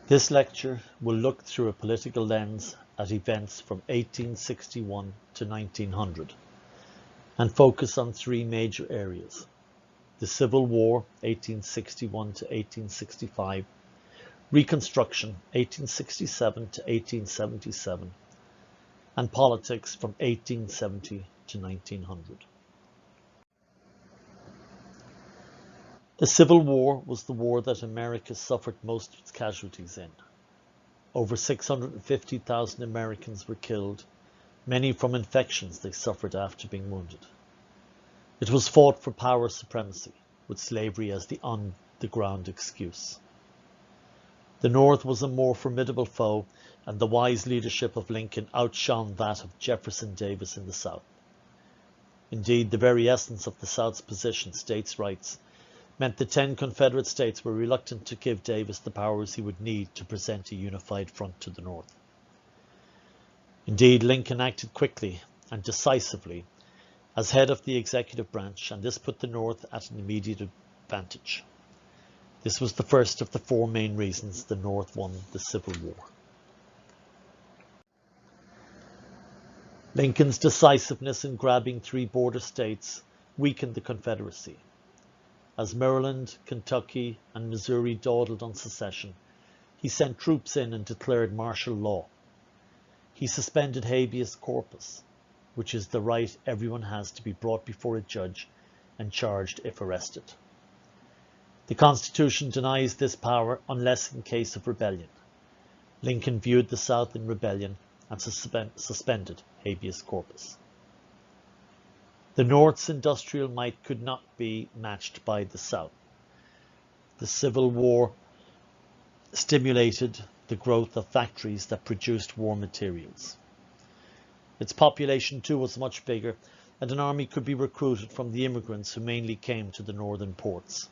This lecture will look through a political lens at events from 1861 to 1900 and focus on three major areas: the Civil War 1861 to 1865, Reconstruction 1867 to 1877, and politics from 1870 to 1900. The Civil War was the war that America suffered most of its casualties in. Over 650,000 Americans were killed, many from infections they suffered after being wounded. It was fought for power supremacy, with slavery as the on-the-ground excuse. The North was a more formidable foe, and the wise leadership of Lincoln outshone that of Jefferson Davis in the South. Indeed, the very essence of the South's position, states' rights, meant the 10 Confederate states were reluctant to give Davis the powers he would need to present a unified front to the North. Indeed, Lincoln acted quickly and decisively as head of the executive branch, and this put the North at an immediate advantage. This was the first of the four main reasons the North won the Civil War. Lincoln's decisiveness in grabbing 3 border states weakened the Confederacy. As Maryland, Kentucky, and Missouri dawdled on secession, he sent troops in and declared martial law. He suspended habeas corpus, which is the right everyone has to be brought before a judge and charged if arrested. The Constitution denies this power unless in case of rebellion. Lincoln viewed the South in rebellion and suspended habeas corpus. The North's industrial might could not be matched by the South. The Civil War stimulated the growth of factories that produced war materials. Its population too was much bigger, and an army could be recruited from the immigrants who mainly came to the northern ports.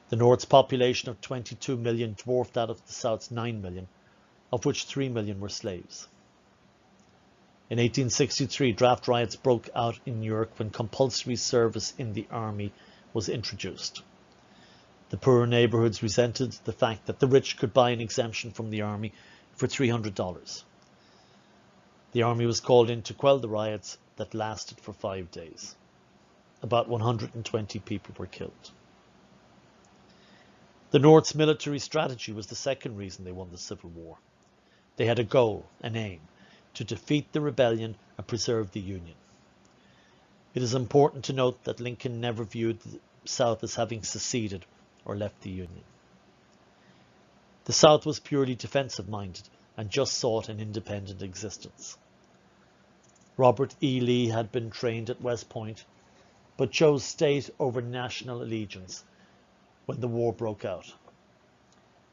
The North's population of 22 million dwarfed that of the South's 9 million, of which 3 million were slaves. In 1863, draft riots broke out in New York when compulsory service in the army was introduced. The poorer neighborhoods resented the fact that the rich could buy an exemption from the army for $300. The army was called in to quell the riots that lasted for 5 days. About 120 people were killed. The North's military strategy was the second reason they won the Civil War. They had a goal, an aim, to defeat the rebellion and preserve the Union. It is important to note that Lincoln never viewed the South as having seceded or left the Union. The South was purely defensive-minded and just sought an independent existence. Robert E. Lee had been trained at West Point, but chose state over national allegiance when the war broke out.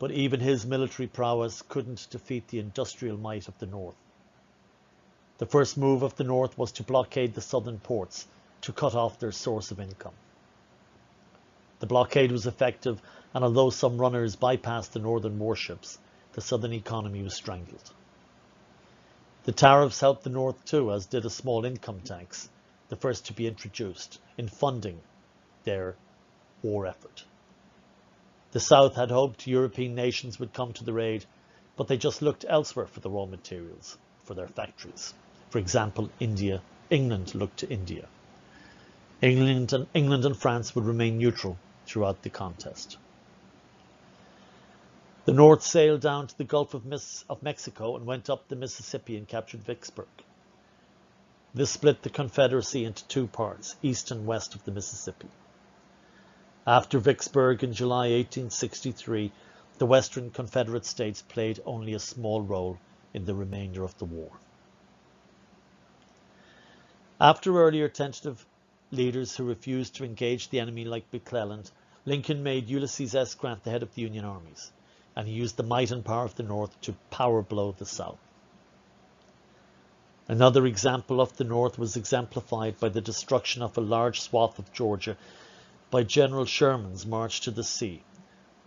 But even his military prowess couldn't defeat the industrial might of the North. The first move of the North was to blockade the southern ports to cut off their source of income. The blockade was effective, and although some runners bypassed the northern warships, the southern economy was strangled. The tariffs helped the North too, as did a small income tax, the first to be introduced, in funding their war effort. The South had hoped European nations would come to their aid, but they just looked elsewhere for the raw materials for their factories. For example, England looked to India. England and France would remain neutral throughout the contest. The North sailed down to the Gulf of Mexico and went up the Mississippi and captured Vicksburg. This split the Confederacy into 2 parts, east and west of the Mississippi. After Vicksburg in July 1863, the Western Confederate States played only a small role in the remainder of the war. After earlier tentative leaders who refused to engage the enemy like McClellan, Lincoln made Ulysses S. Grant the head of the Union armies, and he used the might and power of the North to power blow the South. Another example of the North was exemplified by the destruction of a large swath of Georgia by General Sherman's march to the sea,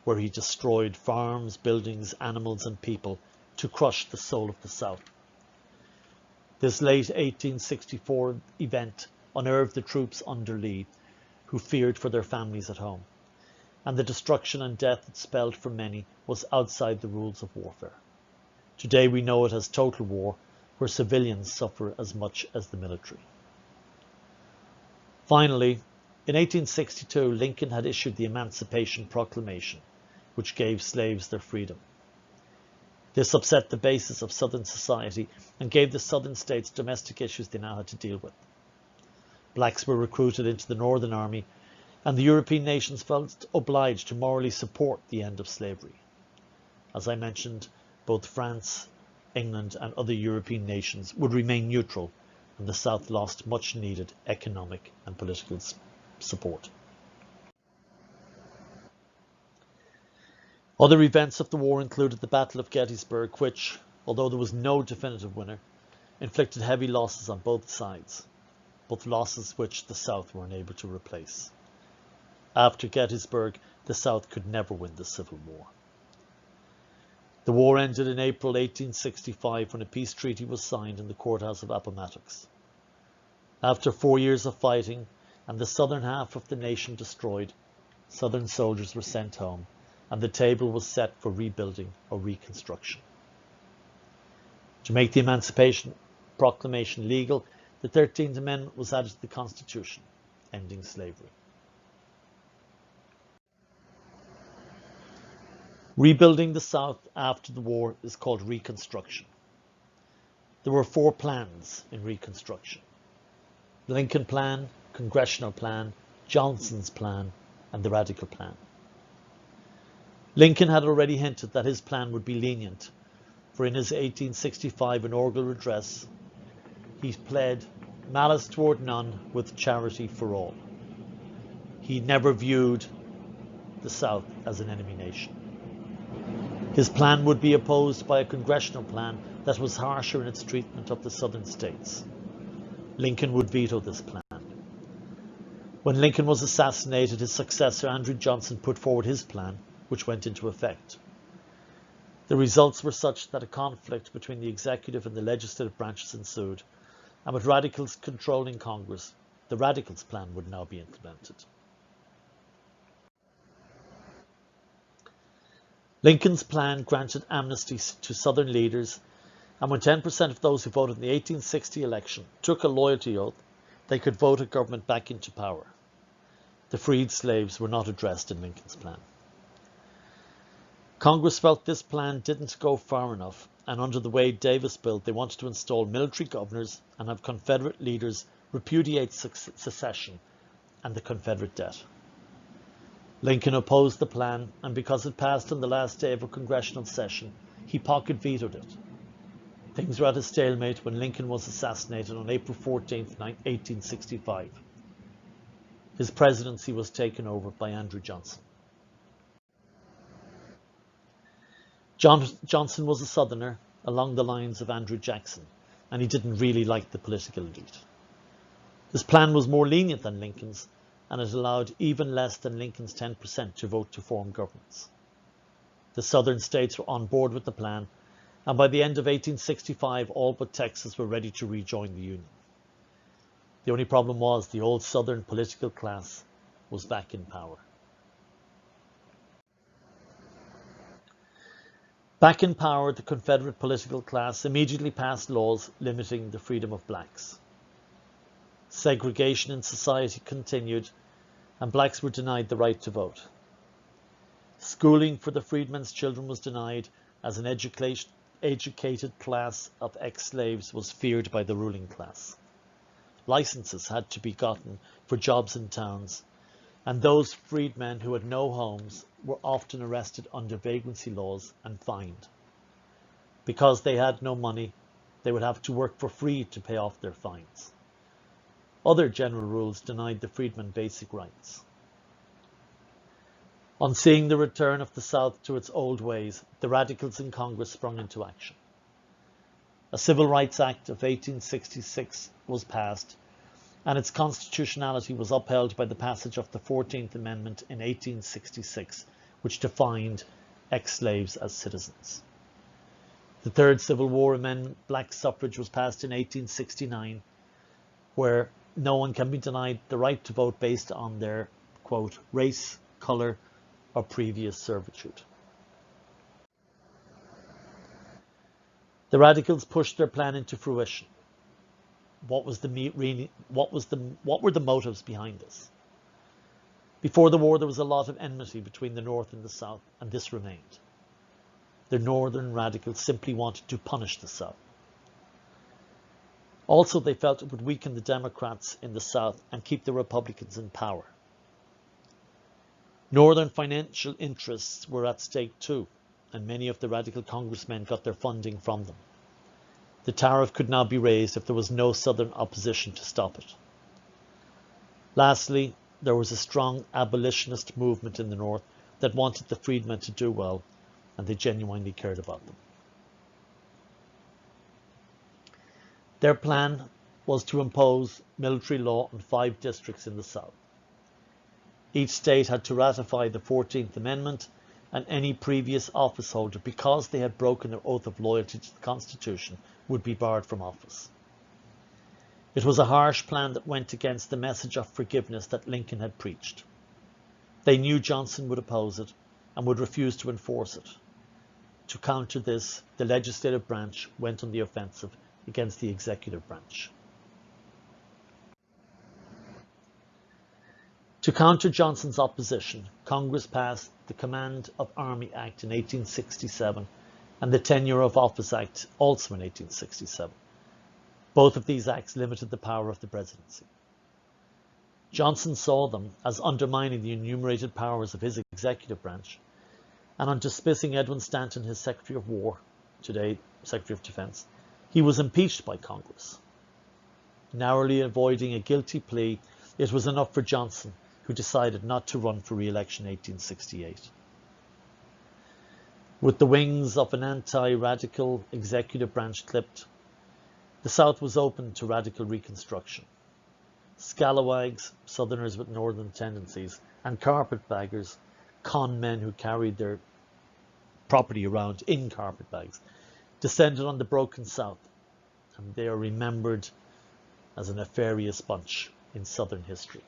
where he destroyed farms, buildings, animals, and people to crush the soul of the South. This late 1864 event unnerved the troops under Lee, who feared for their families at home. and the destruction and death it spelled for many was outside the rules of warfare. Today we know it as total war, where civilians suffer as much as the military. Finally, in 1862, Lincoln had issued the Emancipation Proclamation, which gave slaves their freedom. This upset the basis of Southern society and gave the Southern states domestic issues they now had to deal with. Blacks were recruited into the Northern Army, and the European nations felt obliged to morally support the end of slavery. As I mentioned, both France, England and other European nations would remain neutral, and the South lost much needed economic and political support. Other events of the war included the Battle of Gettysburg, which, although there was no definitive winner, inflicted heavy losses on both sides, but losses which the South were unable to replace. After Gettysburg, the South could never win the Civil War. The war ended in April 1865 when a peace treaty was signed in the courthouse of Appomattox. After 4 years of fighting and the southern half of the nation destroyed, Southern soldiers were sent home, and the table was set for rebuilding or reconstruction. To make the Emancipation Proclamation legal, the 13th Amendment was added to the Constitution, ending slavery. Rebuilding the South after the war is called Reconstruction. There were 4 plans in Reconstruction: the Lincoln Plan, Congressional Plan, Johnson's Plan, and the Radical Plan. Lincoln had already hinted that his plan would be lenient, for in his 1865 inaugural address, he pled malice toward none with charity for all. He never viewed the South as an enemy nation. His plan would be opposed by a congressional plan that was harsher in its treatment of the southern states. Lincoln would veto this plan. When Lincoln was assassinated, his successor Andrew Johnson put forward his plan, which went into effect. The results were such that a conflict between the executive and the legislative branches ensued, and with radicals controlling Congress, the Radicals' plan would now be implemented. Lincoln's plan granted amnesty to Southern leaders, and when 10% of those who voted in the 1860 election took a loyalty oath, they could vote a government back into power. The freed slaves were not addressed in Lincoln's plan. Congress felt this plan didn't go far enough, and under the Wade-Davis bill, they wanted to install military governors and have Confederate leaders repudiate secession and the Confederate debt. Lincoln opposed the plan, and because it passed on the last day of a congressional session, he pocket vetoed it. Things were at a stalemate when Lincoln was assassinated on April 14, 1865. His presidency was taken over by Andrew Johnson. Johnson was a Southerner along the lines of Andrew Jackson, and he didn't really like the political elite. His plan was more lenient than Lincoln's, and it allowed even less than Lincoln's 10% to vote to form governments. The Southern states were on board with the plan, and by the end of 1865, all but Texas were ready to rejoin the Union. The only problem was the old Southern political class was back in power. Back in power, the Confederate political class immediately passed laws limiting the freedom of blacks. Segregation in society continued, and blacks were denied the right to vote. Schooling for the freedmen's children was denied, as an educated class of ex-slaves was feared by the ruling class. Licenses had to be gotten for jobs in towns, and those freedmen who had no homes were often arrested under vagrancy laws and fined. Because they had no money, they would have to work for free to pay off their fines. Other general rules denied the freedmen basic rights. On seeing the return of the South to its old ways, the radicals in Congress sprung into action. A Civil Rights Act of 1866 was passed, and its constitutionality was upheld by the passage of the 14th Amendment in 1866, which defined ex-slaves as citizens. The Third Civil War Amendment, black suffrage, was passed in 1869, where no one can be denied the right to vote based on their, quote, race, colour, of previous servitude. The radicals pushed their plan into fruition. What were the motives behind this? Before the war, there was a lot of enmity between the North and the South, and this remained. The Northern radicals simply wanted to punish the South. Also, they felt it would weaken the Democrats in the South and keep the Republicans in power. Northern financial interests were at stake too, and many of the radical congressmen got their funding from them. The tariff could now be raised if there was no Southern opposition to stop it. Lastly, there was a strong abolitionist movement in the North that wanted the freedmen to do well, and they genuinely cared about them. Their plan was to impose military law in 5 districts in the South. Each state had to ratify the 14th Amendment, and any previous office holder, because they had broken their oath of loyalty to the Constitution, would be barred from office. It was a harsh plan that went against the message of forgiveness that Lincoln had preached. They knew Johnson would oppose it and would refuse to enforce it. To counter this, the legislative branch went on the offensive against the executive branch. To counter Johnson's opposition, Congress passed the Command of Army Act in 1867 and the Tenure of Office Act also in 1867. Both of these acts limited the power of the presidency. Johnson saw them as undermining the enumerated powers of his executive branch, and on dismissing Edwin Stanton, his Secretary of War, today Secretary of Defense, he was impeached by Congress. Narrowly avoiding a guilty plea, it was enough for Johnson, who decided not to run for re-election in 1868. With the wings of an anti-radical executive branch clipped, the South was open to radical reconstruction. Scalawags, Southerners with Northern tendencies, and carpetbaggers, con men who carried their property around in carpetbags, descended on the broken South, and they are remembered as a nefarious bunch in Southern history.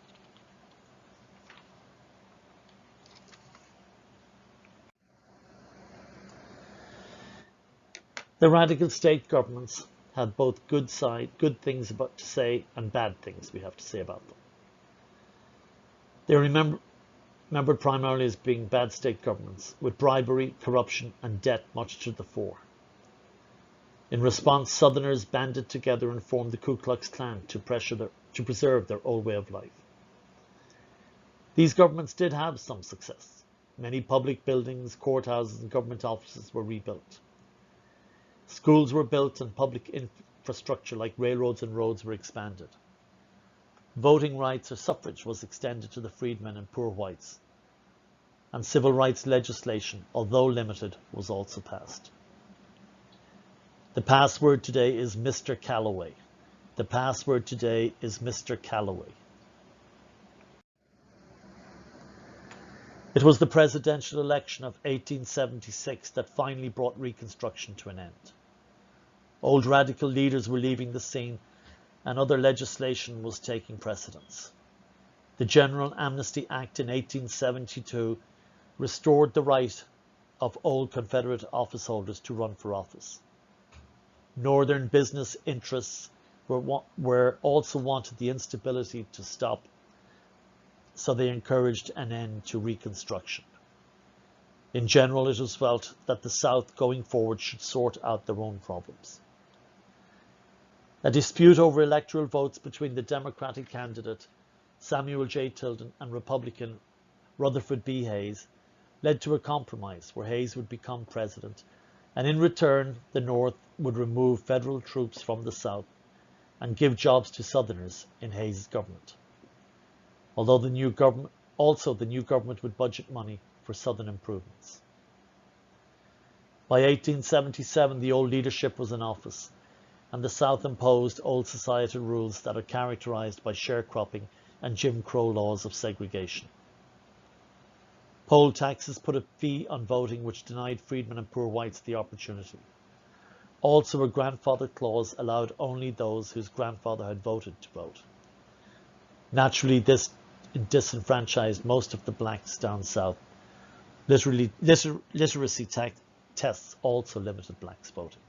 The radical state governments had both good things to say and bad things we have to say about them. They are remembered primarily as being bad state governments, with bribery, corruption and debt much to the fore. In response, Southerners banded together and formed the Ku Klux Klan to preserve their old way of life. These governments did have some success. Many public buildings, courthouses and government offices were rebuilt. Schools were built and public infrastructure like railroads and roads were expanded. Voting rights or suffrage was extended to the freedmen and poor whites. And civil rights legislation, although limited, was also passed. The password today is Mr. Calloway. The password today is Mr. Calloway. It was the presidential election of 1876 that finally brought Reconstruction to an end. Old radical leaders were leaving the scene and other legislation was taking precedence. The General Amnesty Act in 1872 restored the right of old Confederate office holders to run for office. Northern business interests were also wanted the instability to stop, so they encouraged an end to Reconstruction. In general, it was felt that the South going forward should sort out their own problems. A dispute over electoral votes between the Democratic candidate Samuel J. Tilden and Republican Rutherford B. Hayes led to a compromise where Hayes would become president, and in return the North would remove federal troops from the South and give jobs to Southerners in Hayes' government. Although the new government would budget money for Southern improvements. By 1877, the old leadership was in office, and the South imposed old societal rules that are characterized by sharecropping and Jim Crow laws of segregation. Poll taxes put a fee on voting which denied freedmen and poor whites the opportunity. Also, a grandfather clause allowed only those whose grandfather had voted to vote. Naturally, this disenfranchised most of the blacks down south, Literacy tests also limited blacks voting.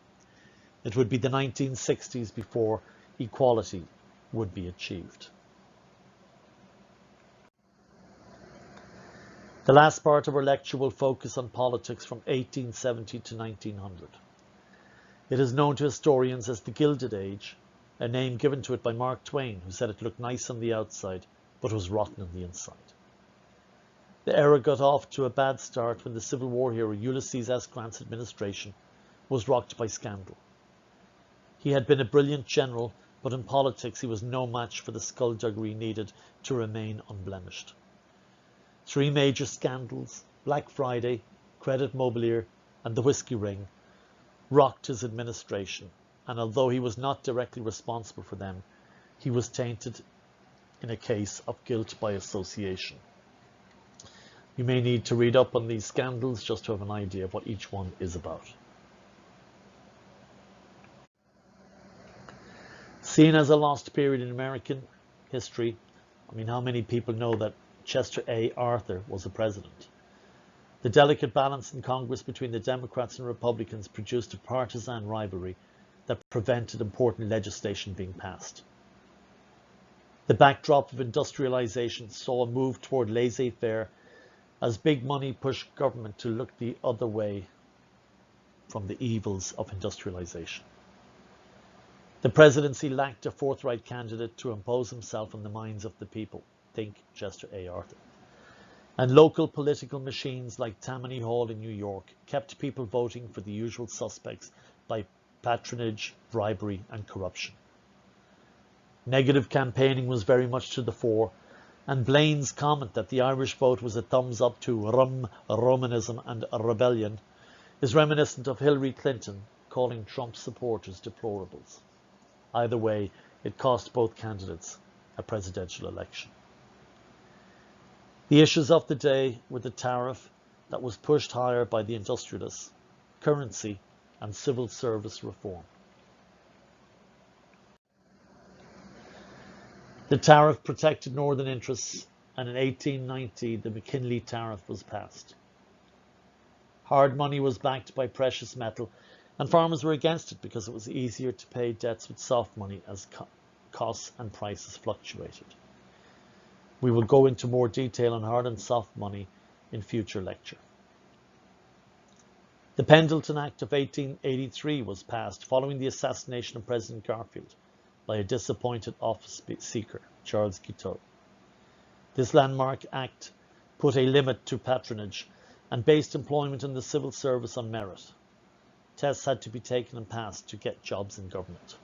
It would be the 1960s before equality would be achieved. The last part of our lecture will focus on politics from 1870 to 1900. It is known to historians as the Gilded Age, a name given to it by Mark Twain, who said it looked nice on the outside, but was rotten on the inside. The era got off to a bad start when the Civil War hero Ulysses S. Grant's administration was rocked by scandal. He had been a brilliant general, but in politics he was no match for the skullduggery needed to remain unblemished. 3 major scandals, Black Friday, Credit Mobilier, and the Whiskey Ring, rocked his administration, and although he was not directly responsible for them, he was tainted in a case of guilt by association. You may need to read up on these scandals just to have an idea of what each one is about. Seen as a lost period in American history, how many people know that Chester A. Arthur was a president? The delicate balance in Congress between the Democrats and Republicans produced a partisan rivalry that prevented important legislation being passed. The backdrop of industrialization saw a move toward laissez-faire as big money pushed government to look the other way from the evils of industrialization. The presidency lacked a forthright candidate to impose himself on the minds of the people. Think Chester A. Arthur. And local political machines like Tammany Hall in New York kept people voting for the usual suspects by patronage, bribery, and corruption. Negative campaigning was very much to the fore, and Blaine's comment that the Irish vote was a thumbs up to Romanism and rebellion is reminiscent of Hillary Clinton calling Trump supporters deplorables. Either way, it cost both candidates a presidential election. The issues of the day were the tariff that was pushed higher by the industrialists, currency, and civil service reform. The tariff protected northern interests, and in 1890 the McKinley Tariff was passed. Hard money was backed by precious metal, and farmers were against it because it was easier to pay debts with soft money as costs and prices fluctuated. We will go into more detail on hard and soft money in future lecture. The Pendleton Act of 1883 was passed following the assassination of President Garfield by a disappointed office seeker, Charles Guiteau. This landmark act put a limit to patronage and based employment in the civil service on merit. Tests had to be taken and passed to get jobs in government.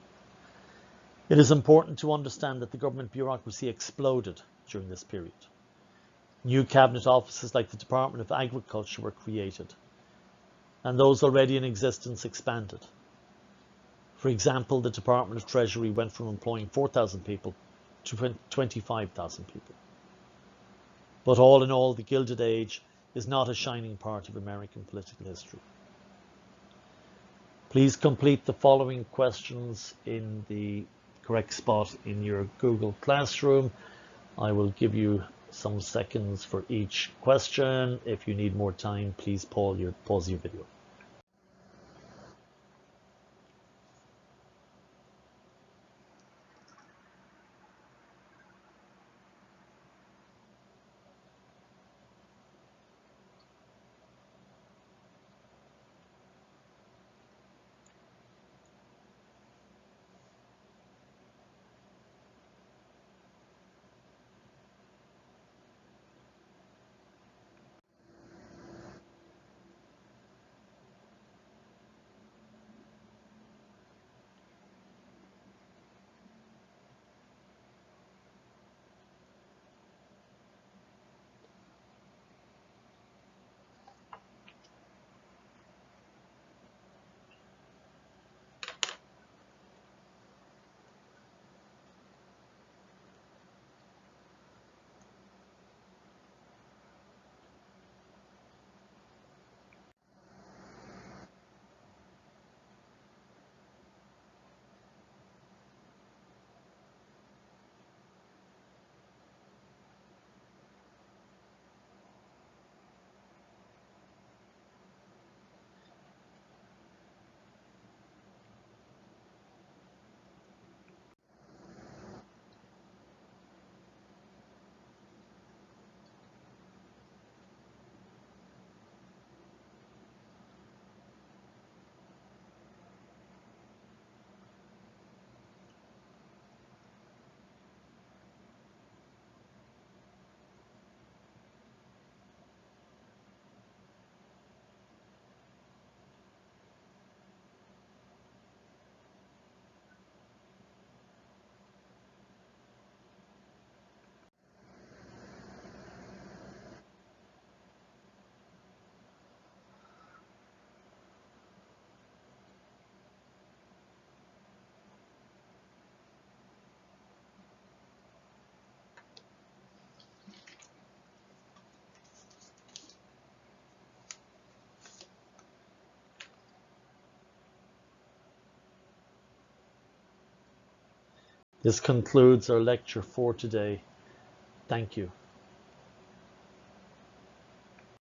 It is important to understand that the government bureaucracy exploded during this period. New cabinet offices like the Department of Agriculture were created, and those already in existence expanded. For example, the Department of Treasury went from employing 4,000 people to 25,000 people. But all in all, the Gilded Age is not a shining part of American political history. Please complete the following questions in the correct spot in your Google Classroom. I will give you some seconds for each question. If you need more time, please pause your video. This concludes our lecture for today. Thank you.